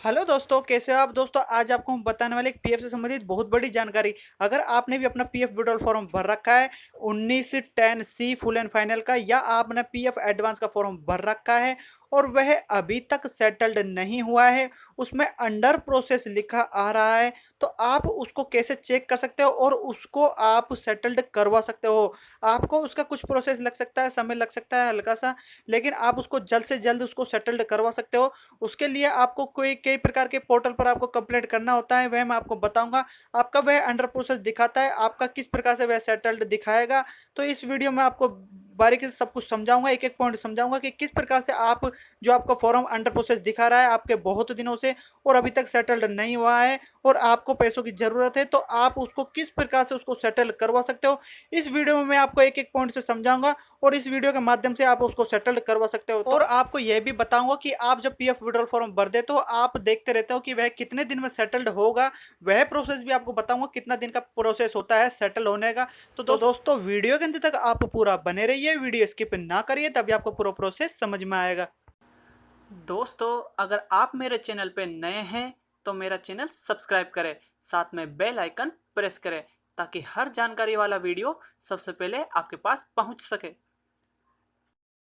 Hello दोस्तों, कैसे हो आप दोस्तों। आज आपको हम बताने वाले एक पीएफ से संबंधित बहुत बड़ी जानकारी। अगर आपने भी अपना पीएफ विड्रॉल फॉर्म भर रखा है 1910 सी फुल एंड फाइनल का, या आपने पीएफ एडवांस का फॉर्म भर रखा है और वह अभी तक सेटल्ड नहीं हुआ है, उसमें अंडर प्रोसेस लिखा आ रहा है, तो आप उसको कैसे चेक कर सकते हो और उसको आप सेटल्ड करवा सकते हो। आपको उसका कुछ प्रोसेस लग सकता है, समय लग सकता है हल्का सा, लेकिन आप उसको जल्द से जल्द उसको सेटल्ड करवा सकते हो। उसके लिए आपको कोई कई प्रकार के पोर्टल पर आपको कंप्लेंट करना होता है, वह मैं आपको बताऊंगा। आपका वह अंडर प्रोसेस दिखाता है, आपका किस प्रकार से वह सेटल्ड दिखाएगा। तो इस वीडियो में आपको बारीकी से सब कुछ समझाऊंगा, एक एक पॉइंट समझाऊंगा कि किस प्रकार से आप जो आपका फॉर्म अंडर प्रोसेस दिखा रहा है आपके बहुत दिनों से और अभी तक सेटल्ड नहीं हुआ है और आपको पैसों की जरूरत है, तो आप उसको किस प्रकार से उसको सेटल करवा सकते हो। इस वीडियो में मैं आपको एक एक पॉइंट से समझाऊंगा और इस वीडियो के माध्यम से आप उसको सेटल करवा सकते हो। और आपको यह भी बताऊंगा कि आप जब पीएफ विड्रॉल फॉर्म भर देते हो आप देखते रहते हो कि वह कितने दिन में सेटल्ड होगा। वह प्रोसेस भी आपको बताऊंगा कितना दिन का प्रोसेस होता है सेटल होने का। तो दोस्तों वीडियो के अंत तक आप पूरा बने रहिए, वीडियो स्किप ना करिए, तभी आपको पूरा प्रोसेस समझ में आएगा। दोस्तों, अगर आप मेरे चैनल पे नए हैं तो मेरा चैनल सब्सक्राइब करें, साथ में बेल आइकन प्रेस करें ताकि हर जानकारी वाला वीडियो सबसे पहले आपके पास पहुंच सके।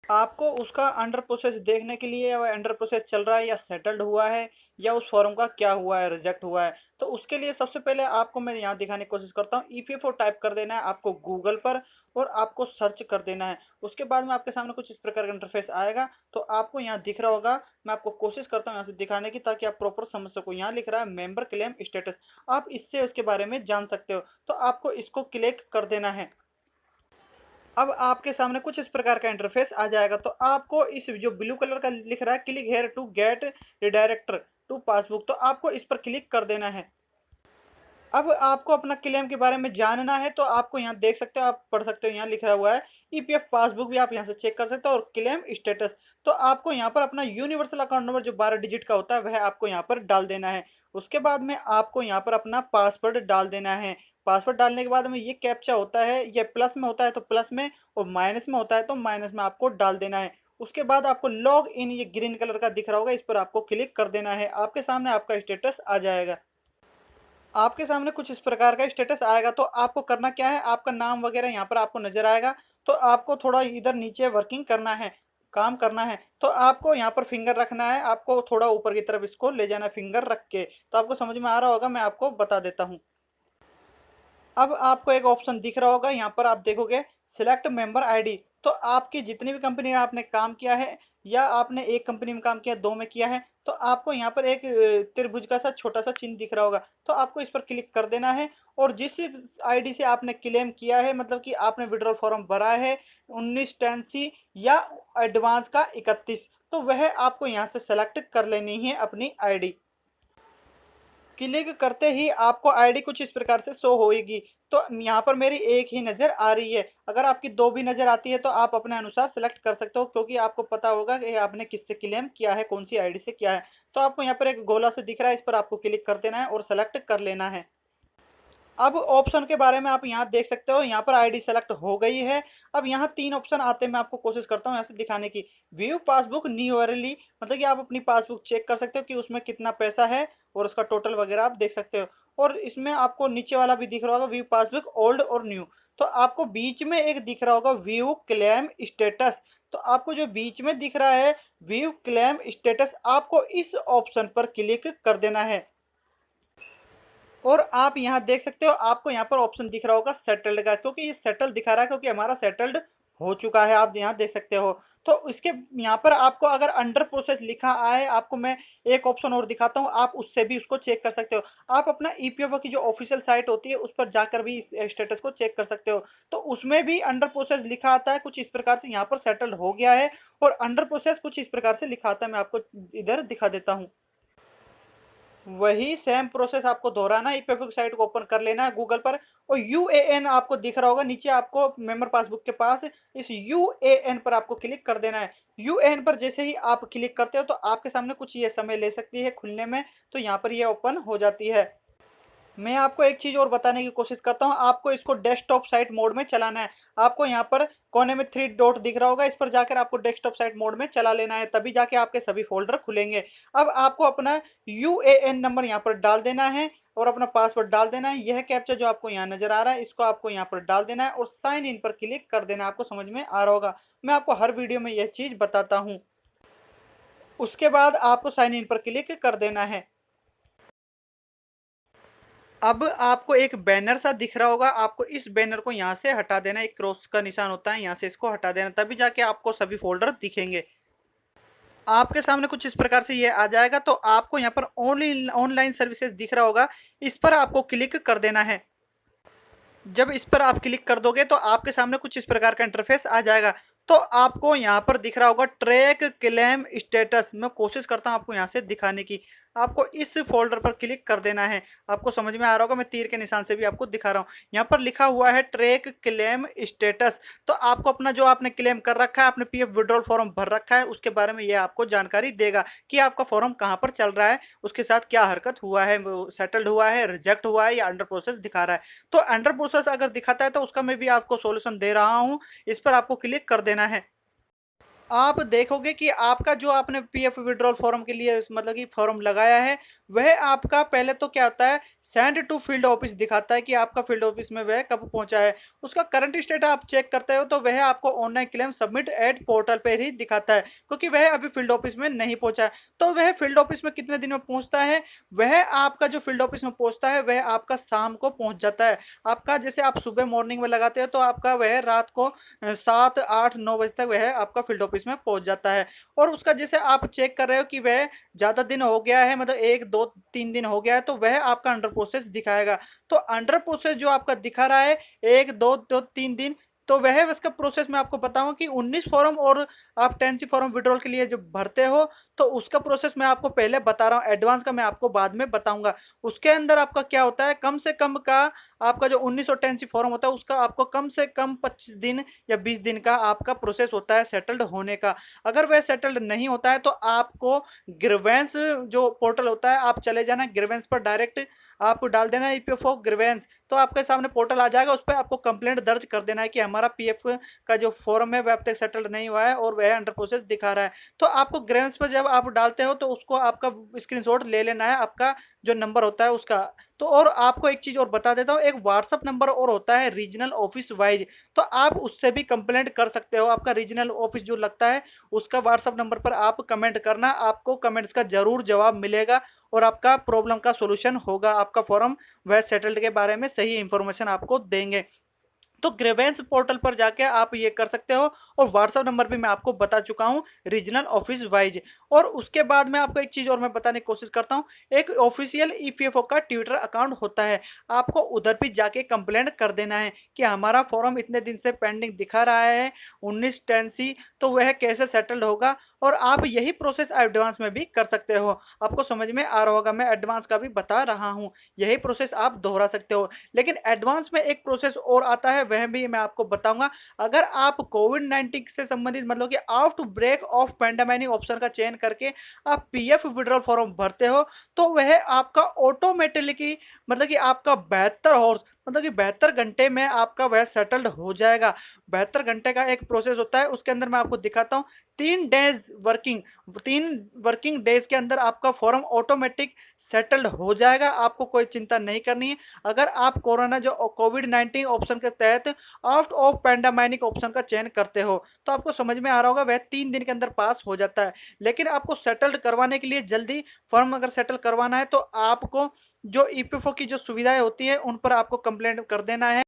आपको उसका अंडर प्रोसेस देखने के लिए वह अंडर प्रोसेस चल रहा है या सेटल्ड हुआ है या उस फॉर्म का क्या हुआ है, रिजेक्ट हुआ है, तो उसके लिए सबसे पहले आपको मैं यहाँ दिखाने की कोशिश करता हूँ। ईपीएफओ टाइप कर देना है आपको गूगल पर और आपको सर्च कर देना है। उसके बाद में आपके सामने कुछ इस प्रकार का इंटरफेस आएगा, तो आपको यहाँ दिख रहा होगा। मैं आपको कोशिश करता हूँ यहाँ से दिखाने की ताकि आप प्रॉपर समझ सको। यहाँ लिख रहा है मेंबर क्लेम स्टेटस, आप इससे उसके बारे में जान सकते हो। तो आपको इसको क्लिक कर देना है। अब आपके सामने कुछ इस प्रकार का इंटरफेस आ जाएगा, तो आपको इस जो ब्लू कलर का लिख रहा है click here to get redirected to passbook, तो आपको इस पर क्लिक कर देना है। अब आपको अपना क्लेम के बारे में जानना है, तो आपको यहाँ देख सकते हो, आप पढ़ सकते हो, यहाँ लिखा हुआ है ईपीएफ पासबुक भी आप यहाँ से चेक कर सकते हो और क्लेम स्टेटस। तो आपको यहाँ पर अपना यूनिवर्सल अकाउंट नंबर जो 12 डिजिट का होता है वह आपको यहाँ पर डाल देना है। उसके बाद में आपको यहाँ पर अपना पासवर्ड डाल देना है। पासवर्ड डालने के बाद में ये कैप्चा होता है, ये प्लस में होता है तो प्लस में, और माइनस में होता है तो माइनस में आपको डाल देना है। उसके बाद आपको लॉग इन, ये ग्रीन कलर का दिख रहा होगा, इस पर आपको क्लिक कर देना है। आपके सामने आपका स्टेटस आ जाएगा। आपके सामने कुछ इस प्रकार का स्टेटस आएगा, तो आपको करना क्या है, आपका नाम वगैरह यहाँ पर आपको नजर आएगा, तो आपको थोड़ा इधर नीचे वर्किंग करना है, काम करना है। तो आपको यहाँ पर फिंगर रखना है, आपको थोड़ा ऊपर की तरफ इसको ले जाना है फिंगर रख के। तो आपको समझ में आ रहा होगा, मैं आपको बता देता हूँ। अब आपको एक ऑप्शन दिख रहा होगा, यहाँ पर आप देखोगे सिलेक्ट मेंबर आईडी। तो आपकी जितनी भी कंपनी में आपने काम किया है, या आपने एक कंपनी में काम किया, दो में किया है, तो आपको यहाँ पर एक त्रिभुज का सा छोटा सा चिन्ह दिख रहा होगा, तो आपको इस पर क्लिक कर देना है। और जिस आईडी से आपने क्लेम किया है, मतलब कि आपने विड्रॉल फॉर्म भरा है 1910 सी या एडवांस का 31, तो वह आपको यहाँ से सेलेक्ट कर लेनी है अपनी आईडी। क्लिक करते ही आपको आईडी कुछ इस प्रकार से शो होएगी। तो यहाँ पर मेरी एक ही नज़र आ रही है, अगर आपकी दो भी नज़र आती है तो आप अपने अनुसार सेलेक्ट कर सकते हो, क्योंकि आपको पता होगा कि आपने किससे क्लेम किया है, कौन सी आईडी से किया है। तो आपको यहाँ पर एक गोला से दिख रहा है, इस पर आपको क्लिक कर देना है और सेलेक्ट कर लेना है। अब ऑप्शन के बारे में आप यहाँ देख सकते हो, यहाँ पर आईडी सेलेक्ट हो गई है। अब यहाँ तीन ऑप्शन आते हैं, मैं आपको कोशिश करता हूँ यहाँ से दिखाने की। व्यू पासबुक न्यू अर्ली, मतलब कि आप अपनी पासबुक चेक कर सकते हो कि उसमें कितना पैसा है और उसका टोटल वगैरह आप देख सकते हो। और इसमें आपको नीचे वाला भी दिख रहा होगा व्यू पासबुक ओल्ड और न्यू। तो आपको बीच में एक दिख रहा होगा व्यू क्लेम स्टेटस, तो आपको जो बीच में दिख रहा है व्यू क्लेम स्टेटस, आपको इस ऑप्शन पर क्लिक कर देना है। और आप यहाँ देख सकते हो, आपको यहाँ पर ऑप्शन दिख रहा होगा सेटल्ड का, क्योंकि ये सेटल दिखा रहा है, क्योंकि हमारा सेटल्ड हो चुका है, आप यहाँ देख सकते हो। तो इसके यहाँ पर आपको अगर अंडर प्रोसेस लिखा आए, आपको मैं एक ऑप्शन और दिखाता हूँ, आप उससे भी उसको चेक कर सकते हो। आप अपना ईपीएफओ की जो ऑफिशियल साइट होती है उस पर जाकर भी इस स्टेटस को चेक कर सकते हो। तो उसमें भी अंडर प्रोसेस लिखा आता है कुछ इस प्रकार से, यहाँ पर सेटल्ड हो गया है, और अंडर प्रोसेस कुछ इस प्रकार से लिखा आता है। मैं आपको इधर दिखा देता हूँ। वही सेम प्रोसेस आपको दोहराना है, ईपीएफओ की साइट को ओपन कर लेना है गूगल पर, और यूएएन आपको दिख रहा होगा नीचे, आपको मेंबर पासबुक के पास इस यूएएन पर आपको क्लिक कर देना है। यूएएन पर जैसे ही आप क्लिक करते हो तो आपके सामने कुछ ये समय ले सकती है खुलने में, तो यहाँ पर ये ओपन हो जाती है। मैं आपको एक चीज़ और बताने की कोशिश करता हूँ। आपको इसको डेस्कटॉप साइट मोड में चलाना है। आपको यहाँ पर कोने में 3 डॉट दिख रहा होगा, इस पर जाकर आपको डेस्कटॉप साइट मोड में चला लेना है, तभी जाके आपके सभी फ़ोल्डर खुलेंगे। अब आपको अपना यूएएन नंबर यहाँ पर डाल देना है और अपना पासवर्ड डाल देना है। यह कैप्चा जो आपको यहाँ नज़र आ रहा है, इसको आपको यहाँ पर डाल देना है और साइन इन पर क्लिक कर देना है। आपको समझ में आ रहा होगा। मैं आपको हर वीडियो में यह चीज़ बताता हूँ। उसके बाद आपको साइन इन पर क्लिक कर देना है। अब आपको एक बैनर सा दिख रहा होगा, आपको इस बैनर को यहाँ से हटा देना। एक क्रॉस का निशान होता है, यहाँ से इसको हटा देना, तभी जाके आपको सभी फोल्डर दिखेंगे। आपके सामने कुछ इस प्रकार से ये आ जाएगा। तो आपको यहाँ पर ऑनलाइन सर्विसेज दिख रहा होगा, इस पर आपको क्लिक कर देना है। जब इस पर आप क्लिक कर दोगे तो आपके सामने कुछ इस प्रकार का इंटरफेस आ जाएगा। तो आपको यहाँ पर दिख रहा होगा ट्रैक क्लेम स्टेटस। मैं कोशिश करता हूँ आपको यहाँ से दिखाने की। आपको इस फोल्डर पर क्लिक कर देना है। आपको समझ में आ रहा होगा, मैं तीर के निशान से भी आपको दिखा रहा हूँ। यहाँ पर लिखा हुआ है ट्रैक क्लेम स्टेटस। तो आपको अपना जो आपने क्लेम कर रखा है, आपने पीएफ विड्रॉल फॉर्म भर रखा है, उसके बारे में ये आपको जानकारी देगा कि आपका फॉर्म कहाँ पर चल रहा है, उसके साथ क्या हरकत हुआ है, सेटल्ड हुआ है, रिजेक्ट हुआ है या अंडर प्रोसेस दिखा रहा है। तो अंडर प्रोसेस अगर दिखाता है तो उसका मैं भी आपको सॉल्यूशन दे रहा हूँ। इस पर आपको क्लिक कर देना है। आप देखोगे कि आपका जो आपने पीएफ विड्रॉल फॉर्म के लिए मतलब कि फॉर्म लगाया है, वह आपका पहले तो क्या होता है, सेंड टू फील्ड ऑफिस दिखाता है कि आपका फील्ड ऑफिस में वह कब पहुंचा है। उसका करंट स्टेट आप चेक करते हो तो वह आपको online claim submit at portal पर ही दिखाता है, क्योंकि वह अभी फील्ड ऑफिस में नहीं पहुंचा है। तो वह फील्ड ऑफिस में कितने दिन में पहुंचता है, वह आपका जो फील्ड ऑफिस में पहुंचता है वह आपका शाम को पहुंच जाता है। आपका जैसे आप सुबह मॉर्निंग में लगाते हो तो आपका वह रात को 7, 8, 9 बजे तक वह आपका फील्ड ऑफिस में पहुंच जाता है। और उसका जैसे आप चेक कर रहे हो कि वह ज़्यादा दिन हो गया है, मतलब 1, 2, 3 दिन हो गया है, तो वह आपका अंडर प्रोसेस दिखाएगा। तो अंडर प्रोसेस जो आपका दिखा रहा है 1, 2, 3 दिन, तो वह उसका प्रोसेस मैं आपको बताऊं कि 19 फॉर्म और आप 10C फॉर्म विड्रॉल के लिए जब भरते हो तो उसका प्रोसेस मैं आपको पहले बता रहा हूँ। एडवांस का मैं आपको बाद में बताऊंगा। उसके अंदर आपका क्या होता है, कम से कम का आपका जो 19 और 10C फॉर्म होता है उसका आपको कम से कम 25 दिन या 20 दिन का आपका प्रोसेस होता है सेटल्ड होने का। अगर वह सेटल्ड नहीं होता है तो आपको ग्रीवेंस जो पोर्टल होता है, आप चले जाना ग्रीवेंस पर, डायरेक्ट आप डाल देना ईपीएफओ ग्रीवेंस। तो आपके सामने पोर्टल आ जाएगा, उस पर आपको कंप्लेंट दर्ज कर देना है कि हमारा पीएफ का जो फॉर्म है वह अब तक सेटल्ड नहीं हुआ है और वह अंडर प्रोसेस दिखा रहा है। तो आपको ग्रीवेंस पर जब आप डालते हो तो उसको आपका स्क्रीनशॉट ले लेना है, आपका जो नंबर होता है उसका। तो और आपको एक चीज़ और बता देता हूँ, एक व्हाट्सअप नंबर और होता है रीजनल ऑफिस वाइज, तो आप उससे भी कंप्लेंट कर सकते हो। आपका रीजनल ऑफिस जो लगता है उसका व्हाट्सअप नंबर पर आप कमेंट करना, आपको कमेंट्स का ज़रूर जवाब मिलेगा और आपका प्रॉब्लम का सॉल्यूशन होगा। आपका फॉर्म वह सेटल्ड के बारे में सही इंफॉर्मेशन आपको देंगे। तो ग्रीवेंस पोर्टल पर जाके आप ये कर सकते हो और व्हाट्सएप नंबर भी मैं आपको बता चुका हूँ रीजनल ऑफिस वाइज। और उसके बाद में आपको एक चीज़ और मैं बताने की कोशिश करता हूँ, एक ऑफिशियल ईपीएफओ का ट्विटर अकाउंट होता है, आपको उधर भी जाके कंप्लेंट कर देना है कि हमारा फॉर्म इतने दिन से पेंडिंग दिखा रहा है 19 10C, तो वह कैसे सेटल्ड होगा। और आप यही प्रोसेस एडवांस में भी कर सकते हो। आपको समझ में आ रहा होगा, मैं एडवांस का भी बता रहा हूँ, यही प्रोसेस आप दोहरा सकते हो। लेकिन एडवांस में एक प्रोसेस और आता है, वह भी मैं आपको बताऊंगा। अगर आप कोविड-19 से संबंधित मतलब कि outbreak of pandemic option का चयन करके आप पीएफ विड्रॉल फॉर्म भरते हो तो वह आपका ऑटोमेटिकली मतलब कि आपका 72 हॉर्स मतलब कि 72 घंटे में आपका वह सेटल्ड हो जाएगा। 72 घंटे का एक प्रोसेस होता है, उसके अंदर मैं आपको दिखाता हूँ। 3 वर्किंग डेज के अंदर आपका फॉर्म ऑटोमेटिक सेटल्ड हो जाएगा। आपको कोई चिंता नहीं करनी है। अगर आप कोरोना जो कोविड-19 ऑप्शन के तहत आउट ऑफ पैंडेमिक ऑप्शन का चयन करते हो तो आपको समझ में आ रहा होगा वह 3 दिन के अंदर पास हो जाता है। लेकिन आपको सेटल्ड करवाने के लिए जल्दी फॉर्म अगर सेटल करवाना है तो आपको जो ईपीएफओ की जो सुविधाएं होती है उन पर आपको कंप्लेंट कर देना है।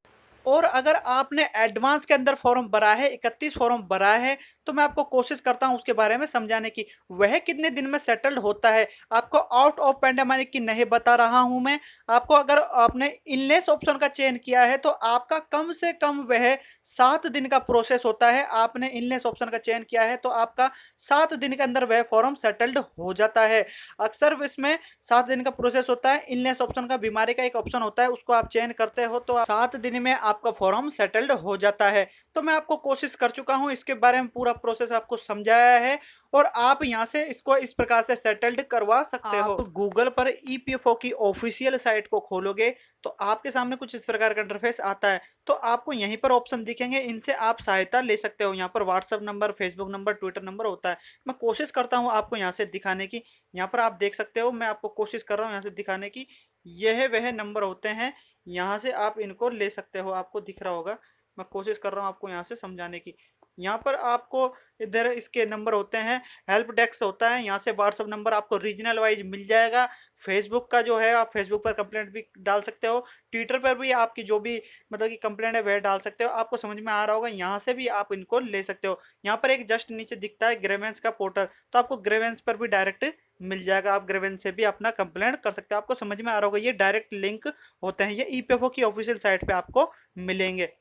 और अगर आपने एडवांस के अंदर फॉर्म भरा है, 31 फॉर्म भरा है, तो मैं आपको कोशिश करता हूं उसके बारे में समझाने की। वह कितने दिन में सेटल्ड होता है, आपको आउट ऑफ पैंडेमिक की नहीं बता रहा हूं मैं आपको। अगर आपने इलनेस ऑप्शन का चयन किया है तो आपका कम से कम वह 7 दिन का प्रोसेस होता है। आपने इलनेस ऑप्शन का चयन किया है तो आपका 7 दिन के अंदर वह फॉर्म सेटल्ड हो जाता है। अक्सर इसमें 7 दिन का प्रोसेस होता है। इलनेस ऑप्शन का बीमारी का एक ऑप्शन होता है, उसको आप चयन करते हो तो 7 दिन में आपका फॉर्म सेटल्ड हो जाता है। तो मैं आपको कोशिश कर चुका हूं इसके बारे में पूरा प्रोसेस आपको समझाया है और आप यहाँ से इसको इस प्रकार से सेटल्ड करवा सकते हो। आप गूगल पर ईपीएफओ की ऑफिशियल साइट को खोलोगे तो आपके सामने कुछ इस प्रकार का इंटरफेस आता है। तो आपको यहीं पर ऑप्शन दिखेंगे, इनसे आप सहायता ले सकते हो। यहाँ पर WhatsApp number, Facebook number, Twitter number होता है। मैं कोशिश करता हूँ आपको यहाँ से दिखाने की। यहाँ पर आप देख सकते हो, मैं आपको कोशिश कर रहा हूँ यहाँ से दिखाने की। यह वह नंबर होते हैं, यहाँ से आप इनको ले सकते हो। आपको दिख रहा होगा, मैं कोशिश कर रहा हूँ आपको यहाँ से समझाने की। यहाँ पर आपको इधर इसके नंबर होते हैं, हेल्प डेस्क होता है, यहाँ से व्हाट्सअप नंबर आपको रीजनल वाइज मिल जाएगा। फेसबुक का जो है, आप फेसबुक पर कंप्लेंट भी डाल सकते हो। ट्विटर पर भी आपकी जो भी मतलब कि कंप्लेंट है वह डाल सकते हो। आपको समझ में आ रहा होगा, यहाँ से भी आप इनको ले सकते हो। यहाँ पर एक जस्ट नीचे दिखता है ग्रीवेंस का पोर्टल, तो आपको ग्रीवेंस पर भी डायरेक्ट मिल जाएगा। आप ग्रीवेंस से भी अपना कंप्लेंट कर सकते हो। आपको समझ में आ रहा होगा, ये डायरेक्ट लिंक होते हैं, ये ईपीएफओ की ऑफिशियल साइट पे आपको मिलेंगे।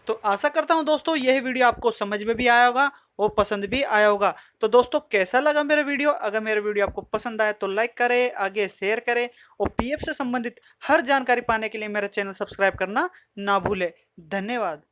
तो आशा करता हूं दोस्तों यह वीडियो आपको समझ में भी आया होगा और पसंद भी आया होगा। तो दोस्तों कैसा लगा मेरा वीडियो? अगर मेरा वीडियो आपको पसंद आए तो लाइक करें, आगे शेयर करें और पीएफ से संबंधित हर जानकारी पाने के लिए मेरा चैनल सब्सक्राइब करना ना भूलें। धन्यवाद।